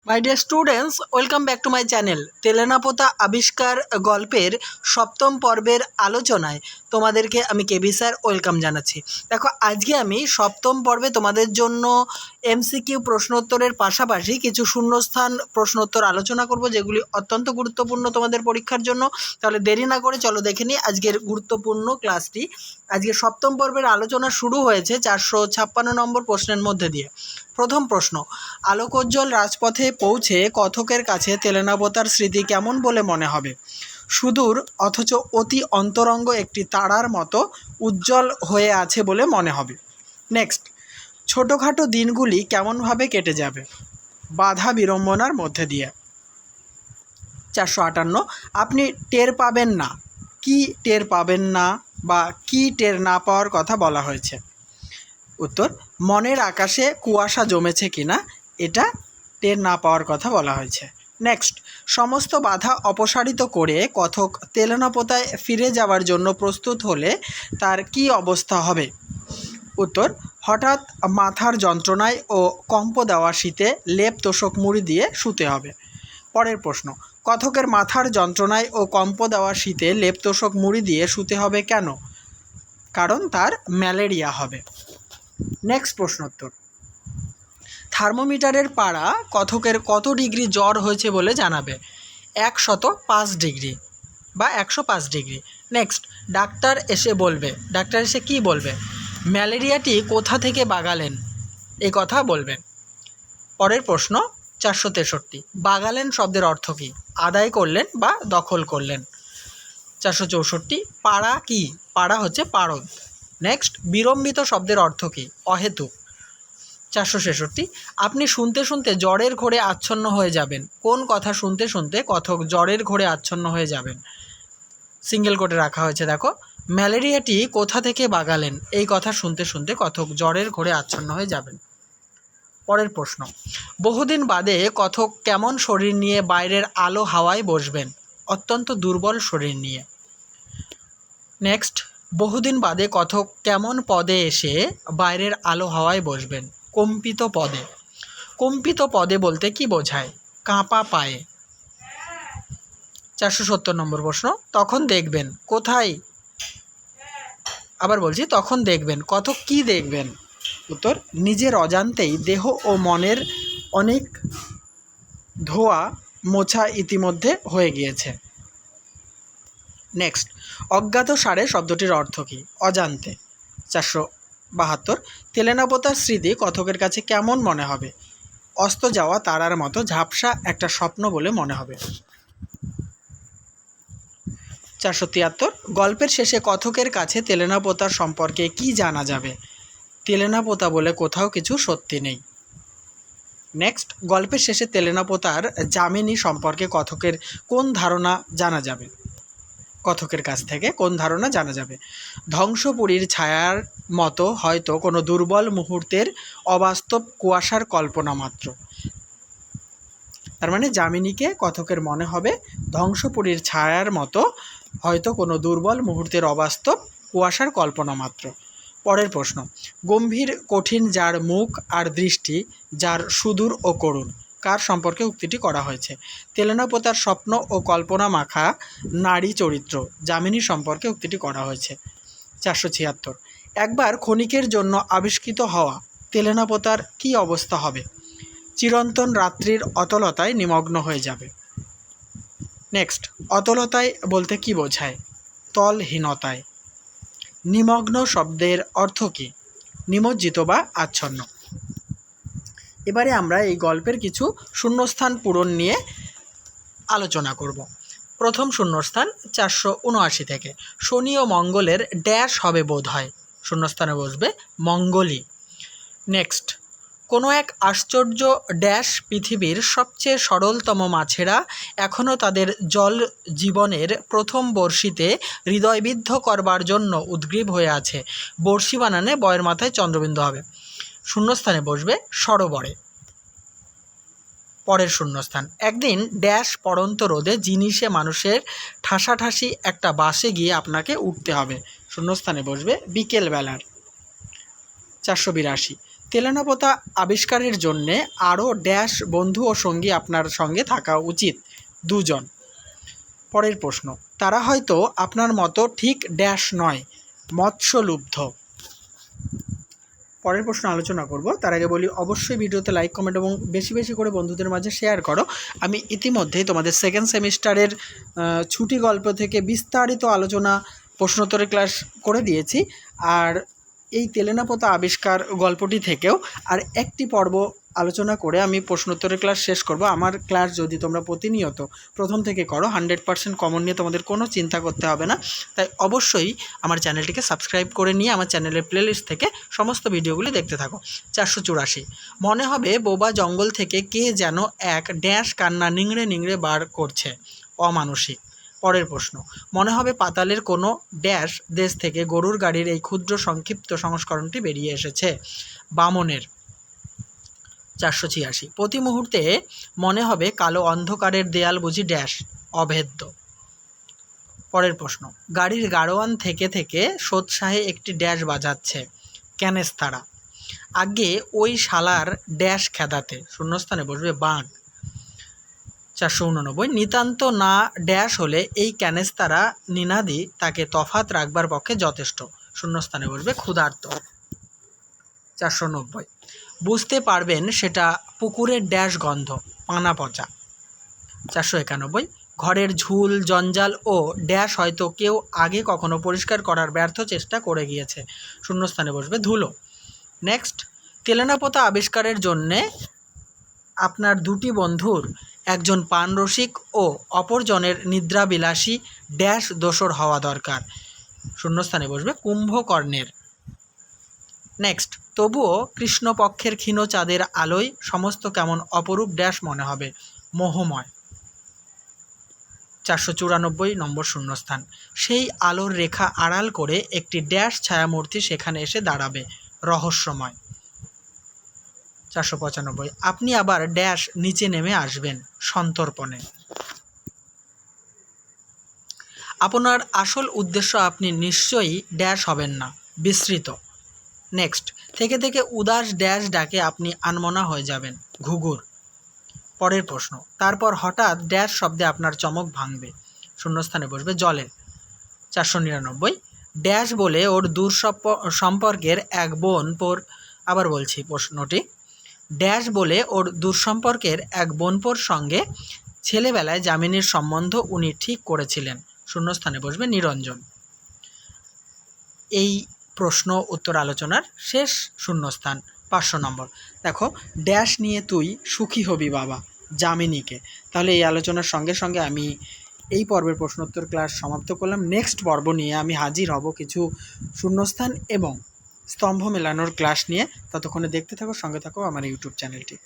My dear students, welcome back to my channel. তেলেনাপোতা আবিষ্কার গল্পের সপ্তম পর্বের আলোচনায় তোমাদেরকে আমি কেবি স্যার ওয়েলকাম জানাচ্ছি। দেখো, আজকে আমি সপ্তম পর্বে তোমাদের জন্য এমসিকিউ প্রশ্নোত্তরের পাশাপাশি কিছু শূন্যস্থান প্রশ্নোত্তর আলোচনা করব, যেগুলি অত্যন্ত গুরুত্বপূর্ণ তোমাদের পরীক্ষার জন্য। তাহলে দেরি না করে চলো দেখে নিই আজকের গুরুত্বপূর্ণ ক্লাসটি। আজকে সপ্তম পর্বের আলোচনা শুরু হয়েছে 456 নম্বর প্রশ্নের মধ্যে দিয়ে। প্রথম প্রশ্ন, আলোকোজ্জ্বল রাজপথে পৌঁছে কথকের কাছে তেলেনাপোতার স্মৃতি কেমন বলে মনে হবে? সুদূর অথচ অতি অন্তরঙ্গ একটি তারার মতো উজ্জ্বল হয়ে আছে বলে মনে হবে। নেক্সট, ছোটোখাটো দিনগুলি কেমনভাবে কেটে যাবে? বাধা বিড়ম্বনার মধ্যে দিয়ে। 458, আপনি টের পাবেন না। কি টের পাবেন না বা কি টের না পাওয়ার কথা বলা হয়েছে? উত্তর, মনের আকাশে কুয়াশা জমেছে কিনা এটা টের না পাওয়ার কথা বলা হয়েছে। নেক্সট, সমস্ত বাধা অপসারিত করে কথক তেলেনাপোতায় ফিরে যাওয়ার জন্য প্রস্তুত হলে তার কি অবস্থা হবে? উত্তর, হঠাৎ মাথার যন্ত্রণায় ও কম্প দেওয়া শীতে লেপ তোষক মুড়ি দিয়ে শুতে হবে। পরের প্রশ্ন, কথকের মাথার যন্ত্রণায় ও কম্প দেওয়া শীতে লেপ তোষক মুড়ি দিয়ে শুতে হবে কেন? কারণ তার ম্যালেরিয়া হবে। নেক্সট প্রশ্নোত্তর, থার্মোমিটারের পাড়া কথকের কত ডিগ্রি জ্বর হয়েছে বলে জানাবে? 105 ডিগ্রি বা 105 ডিগ্রি। নেক্সট, ডাক্তার এসে কি বলবে? ম্যালেরিয়াটি কোথা থেকে বাগালেন এই কথা বলবেন। পরের প্রশ্ন 463, বাগালেন শব্দের অর্থ কী? আদায় করলেন বা দখল করলেন। 464, পাড়া কি? পাড়া হচ্ছে পারদ। নেক্সট, বিড়ম্বিত শব্দের অর্থ কী? অহেতুক। 466, আপনি শুনতে শুনতে জ্বরের ঘোরে আচ্ছন্ন হয়ে যাবেন। কোন কথা শুনতে শুনতে কথক জ্বরের ঘোরে আচ্ছন্ন হয়ে যাবেন? সিঙ্গেল কোটে রাখা হয়েছে, দেখো, ম্যালেরিয়াটি কোথা থেকে বাগালেন এই কথা শুনতে শুনতে কথক জ্বরের ঘোরে আচ্ছন্ন হয়ে যাবেন। পরের প্রশ্ন, বহুদিন বাদে কথক কেমন শরীর নিয়ে বাইরের আলো হাওয়ায় বসবেন? অত্যন্ত দুর্বল শরীর নিয়ে। নেক্সট, বহুদিন বাদে কথক কেমন পদে এসে বাইরের আলো হাওয়ায় বসবেন? কম্পিত পদে। কম্পিত পদে বলতে কি বোঝায়? কাঁপা পায়ে। 470 নম্বর প্রশ্ন, তখন দেখবেন কোথায়? আবার বলছি, তখন দেখবেন কথক কি দেখবেন? উত্তর, নিজের অজান্তেই দেহ ও মনের অনেক ধোয়া মোছা ইতিমধ্যে হয়ে গিয়েছে। নেক্সট, অজ্ঞাত সারে শব্দটির অর্থ কী? অজান্তে। 472, তেলেনাপোতার স্মৃতি কথকের কাছে কেমন মনে হবে? অস্ত যাওয়া তারার মতো ঝাপসা একটা স্বপ্ন বলে মনে হবে। 473, গল্পের শেষে কথকের কাছে তেলেনাপোতার সম্পর্কে কি জানা যাবে? তেলেনাপোতা বলে কোথাও কিছু সত্যি নেই। নেক্সট, গল্পের শেষে তেলেনাপোতার যামিনী সম্পর্কে কথকের কোন ধারণা জানা যাবে? কথকের কাছ থেকে কোন ধারণা জানা যাবে? ধ্বংসপুরীর ছায়ার মতো হয়তো কোনো দুর্বল মুহূর্তের অবাস্তব কুয়াশার কল্পনা মাত্র। তার মানে যামিনীকে কথকের মনে হবে ধ্বংসপুরীর ছায়ার মতো হয়তো কোনো দুর্বল মুহূর্তের অবাস্তব কুয়াশার কল্পনা মাত্র। পরের প্রশ্ন, গম্ভীর কঠিন যার মুখ আর দৃষ্টি, যার সুদূর ও করুণ, কার সম্পর্কে উক্তিটি করা হয়েছে? তেলেনাপোতার স্বপ্ন ও কল্পনা মাখা নারী চরিত্র যামিনী সম্পর্কে উক্তিটি করা হয়েছে। 476, একবার ক্ষণিকের জন্য আবিষ্কৃত হওয়া তেলেনাপোতার কি অবস্থা হবে? চিরন্তন রাত্রির অতলতায় নিমগ্ন হয়ে যাবে। নেক্সট, অতলতায় বলতে কি বোঝায়? তলহীনতায়। নিমগ্ন শব্দের অর্থ কী? নিমজ্জিত বা আচ্ছন্ন। এবারে আমরা এই গল্পের কিছু শূন্যস্থান পূরণ নিয়ে আলোচনা করব। প্রথম শূন্যস্থান 479 থেকে, শনি ও মঙ্গলের ড্যাশ হবে বোধ হয়। শূন্যস্থানে বসবে মঙ্গলই। নেক্সট, কোনো এক আশ্চর্য ড্যাশ পৃথিবীর সবচেয়ে সরলতম মাছেরা এখনও তাদের জল জীবনের প্রথম বড়শিতে হৃদয়বিদ্ধ করবার জন্য উদ্গ্রীব হয়ে আছে। বড়শি বানানে বয়ের মাথায় চন্দ্রবিন্দু হবে। শূন্যস্থানে বসবে সরোবরে। পরের শূন্যস্থান, একদিন ড্যাশ পড়ন্ত রোদে জিনিসে মানুষের ঠাসাঠাসি একটা বাসে গিয়ে আপনাকে উঠতে হবে। শূন্যস্থানে বসবে বিকেলবেলার। 482, তেলেনাপোতা আবিষ্কারের জন্যে আরও ড্যাশ বন্ধু ও সঙ্গী আপনার সঙ্গে থাকা উচিত, 2 জন। পরের প্রশ্ন, তারা হয়তো আপনার মতো ঠিক ড্যাশ নয়, মৎস্যলুব্ধ। পরের প্রশ্ন আলোচনা করব, তার আগে বলি অবশ্যই ভিডিওতে লাইক, কমেন্ট এবং বেশি বেশি করে বন্ধুদের মাঝে শেয়ার করো। আমি ইতিমধ্যেই তোমাদের সেকেন্ড সেমিস্টারের ছুটি গল্প থেকে বিস্তারিত আলোচনা প্রশ্নোত্তরের ক্লাস করে দিয়েছি। আর এই তেলেনাপোতা আবিষ্কার গল্পটি থেকেও আর একটি পর্ব আলোচনা করে আমি প্রশ্নোত্তরের ক্লাস শেষ করব। আমার ক্লাস যদি তোমরা প্রতিনিয়ত প্রথম থেকে করো, 100% কমন নিয়ে তোমাদের কোনো চিন্তা করতে হবে না। তাই অবশ্যই আমার চ্যানেলটিকে সাবস্ক্রাইব করে নিয়ে আমার চ্যানেলের প্লেলিস্ট থেকে সমস্ত ভিডিওগুলি দেখতে থাকো। 484, মনে হবে বোবা জঙ্গল থেকে কে যেন এক ড্যাশ কান্না নিংড়ে নিংড়ে বার করছে, অমানসিক। পরের প্রশ্ন, মনে হবে পাতালের কোনো ড্যাশ দেশ থেকে গরুর গাড়ির এই ক্ষুদ্র সংক্ষিপ্ত সংস্করণটি বেরিয়ে এসেছে, বামনের। 486, প্রতি মুহূর্তে মনে হবে কালো অন্ধকারের দেয়াল বুঝি ড্যাশ, অভেদ্য। পরের প্রশ্ন, গাড়ির গাড়োয়ান থেকে থেকে সোৎসাহে একটি ড্যাশ বাজাচ্ছে, ক্যানেস্তারা। আগে ওই শালার ড্যাশ খেদাতে, শূন্যস্থানে বসবে বাঘ। 489, নিতান্ত না ড্যাশ হলে এই ক্যানেস্তারা নিনাদি তাকে তফাৎ রাখবার পক্ষে যথেষ্ট, শূন্যস্থানে বসবে ক্ষুধার্ত। 490, বুঝতে পারবেন সেটা পুকুরের ড্যাশ গন্ধ, পানা পচা। 491, ঘরের ঝুল জঞ্জাল ও ড্যাশ হয়তো কেউ আগে কখনো পরিষ্কার করার ব্যর্থ চেষ্টা করে গিয়েছে, শূন্যস্থানে বসবে ধুলো। নেক্সট, তেলেনাপোতা আবিষ্কারের জন্যে আপনার দুটি বন্ধুর একজন পানরসিক ও অপরজনের নিদ্রাবিলাসী ড্যাশ দোসর হওয়া দরকার, শূন্যস্থানে বসবে কুম্ভকর্ণের। নেক্সট, তবুও কৃষ্ণপক্ষের ক্ষীণ চাঁদের আলোয় সমস্ত কেমন অপরূপ ড্যাশ মনে হবে, মোহময়। 494 নম্বর শূন্যস্থান, সেই আলোর রেখা আড়াল করে একটি ড্যাশ ছায়ামূর্তি সেখানে এসে দাঁড়াবে, রহস্যময়। 495, আপনি আবার ড্যাশ নিচে নেমে আসবেন, সন্তর্পণে। আপনার আসল উদ্দেশ্য আপনি নিশ্চয়ই ড্যাশ হবেন না, বিস্মৃত। নেক্সট, থেকে থেকে উদাস ড্যাশ ডাকে আপনি আনমনা হয়ে যাবেন, ঘুঘুর। পরের প্রশ্ন, তারপর হঠাৎ ড্যাশ শব্দে আপনার চমক ভাঙবে, শূন্যস্থানে বসবে জলে। 499, ড্যাশ বলে ওর দূর সম্পর্কের এক বোন পর, আবার বলছি প্রশ্নটি, ড্যাশ বলে ওর দূরসম্পর্কের এক বোনপোর সঙ্গে ছেলেবেলায় যামিনীর সম্বন্ধ উনি ঠিক করেছিলেন, শূন্যস্থানে বসবে নিরঞ্জন। এই প্রশ্ন উত্তর আলোচনার শেষ শূন্যস্থান 500 নম্বর। দেখো, ড্যাশ নিয়ে তুই সুখী হবি বাবা, যামিনীকে। তাহলে এই আলোচনার সঙ্গে সঙ্গে আমি এই পর্বের প্রশ্নোত্তর ক্লাস সমাপ্ত করলাম। নেক্সট পর্ব নিয়ে আমি হাজির হব কিছু শূন্যস্থান এবং স্তম্ভ মেলানোর ক্লাস নিয়ে। ততক্ষণে দেখতে থাকো, সঙ্গে থাকো আমার ইউটিউব চ্যানেলটি।